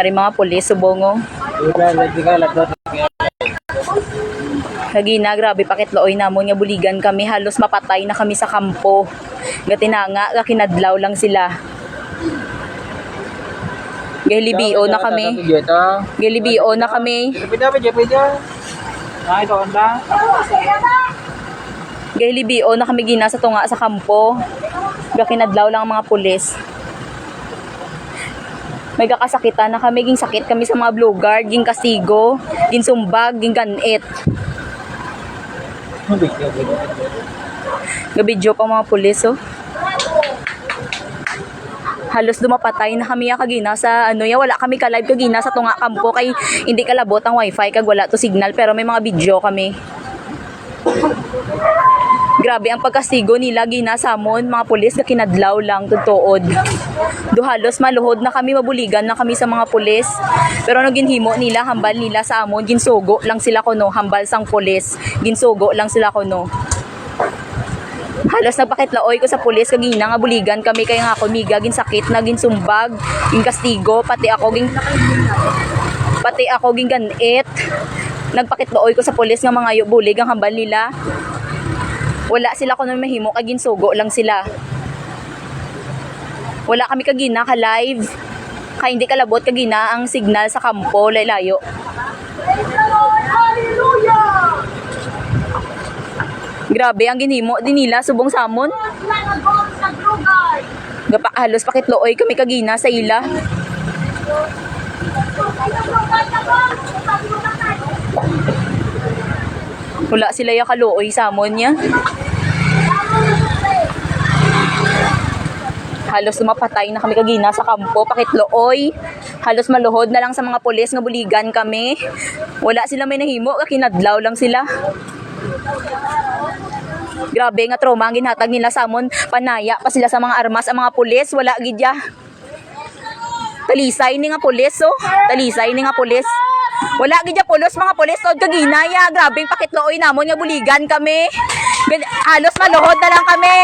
Hari mga pulis subongo. Lagi na grabe pakitlooy namon nga buligan kami, halos mapatay na kami sa kampo. Gatinanga ga kinadlaw lang sila. Gilibio na kami. Gilibio na kami. Gilibio na kami gina sa tunga sa kampo. Ga kinadlaw lang ang mga pulis. May kakasakitan na kami, ging sakit kami sa mga blue guard, ging kasigo, ging sumbag, ging ganit. Gabidyo pa mga pulis, oh. Halos lumapatay na kami kagina sa ano ya, wala kami ka-live kagina sa tunga kampo kay hindi kalabot ang wifi kag wala to signal, pero may mga video kami. Grabe ang pagkastigo nila ginasamon mga pulis na kinadlaw lang tutuod. Do halos maluhod na kami, mabuligan na kami sa mga pulis. Pero ano ginhimo nila, hambal nila sa amon, ginsugo lang sila kuno, hambal sang pulis. Ginsugo lang sila kuno. Halos nagpakitlaoy ko sa pulis kagina nga buligan kami kay nga ako miga ginsakit na ginsumbag, ginkastigo, pati ako ginganit. Nagpakitlaoy ko sa pulis nga mga bulig ang hambal nila. Wala sila kuno mahimo kag ginsugo lang sila. Wala kami kagina ka live. Kay hindi kalabot kagina ang signal sa kampo layo. Grabe ang ginhimo din nila subong samon. Halos pakitlooy kami kagina sa ila. Wala sila ya kaluoy samon niya. Halos lumapatay na kami kagina sa kampo, pakitlooy. Halos maluhod na lang sa mga pulis nga buligan kami. Wala sila may nahimo, kinadlaw lang sila. Grabe nga trauma ang ginhatag nila samon, panaya pa sila sa mga armas ang mga pulis, wala gidya. Talisay ni nga pulis, oh. Talisay ni nga pulis. Wala gidya pulos mga pulis tod kaginaya, grabeng pakitlooy namon nga buligan kami. Halos maluhod na lang kami.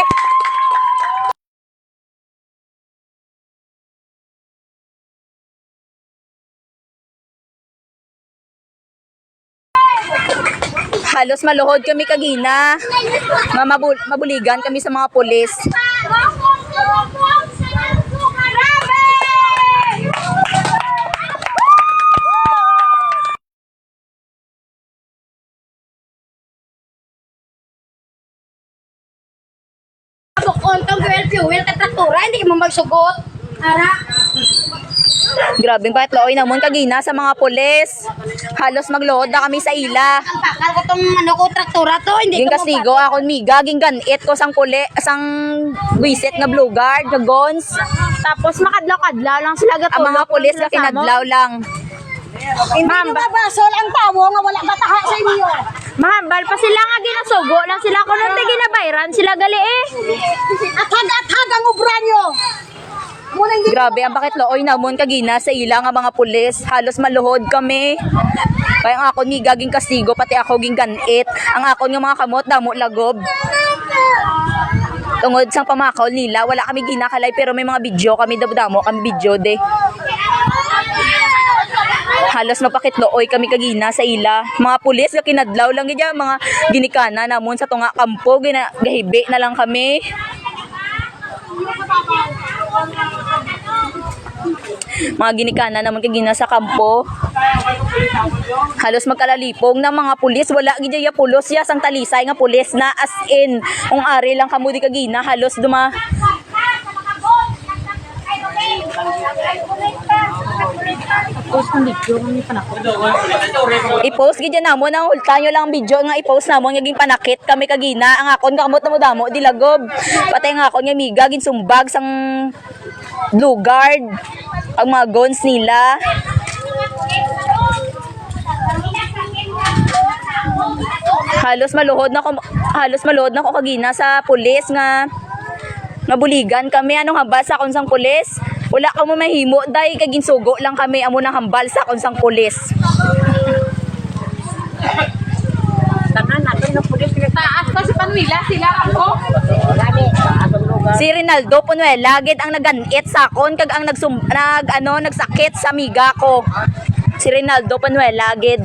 Halos maluhod kami kagina. Mabuligan kami sa mga pulis. Untong fuel katraktura, hindi mo magsugot. Ara. Grabing pakitlooy namon kagina sa mga pulis. Halos magluhod na kami sa ila. Ang bakal ko tong ano ko traktura to, hindi Ging kastigo ako miga, ging ganit ko sang wisit nga blue guard, nga gons. Tapos makadlaw-kadlaw lang sila gatulog. Ang mga pulis nga kinadlaw lang. Hindi na basol ang tawo nga wala bataha sa inyo. Mahambal pa sila nga ginasugo lang sila kuno hindi ginabayran sila gali eh. At ang ubra nyo. Grabe ang pakitlooy namon kagina sa ila nga mga pulis. Halos maluhod kami. Kaya ang ako ni gaging kastigo, pati ako ging ganit. Ang ako nga mga kamot damo lagob. Tungod sang pamakaw nila, wala kami ginakalay pero may mga video kami, damo kami video de. Halos napakitlooy kami kagina sa ila. Mga pulis nga kinadlaw lang gidya, mga ginikana namon sa tunga kampo, gahibi na lang kami. Mga ginikana naman kagina sa kampo. Halos magkalalipong ng mga pulis, wala gidya pulos ya sang talisay nga pulis na as in ung ari lang kamudi kagina, halos duma. I-post gidya namon ang hulta nyo lang video nga i-post namon ngaging panakit kami kagina. Ang akon kamot na mo damo dilagob. Patay nga akon nga miga ginsumbag sang blue guard. Ang mga guns nila. Halos maluhod na ko kagina sa pulis nga buligan kami. Anong hambal sa akon sang pulis? Wala ka mo mahimo dahil kaginsugo lang kami amo nang hambal sa akon sang pulis. Tanan natin ng pulis taas pa si Panuila sila ako. Dami, atong lugar. Si Rinaldo Punuela gid ang naganit sakon kag ang nagsakit sa amiga ko. Si Rinaldo Punuela gid.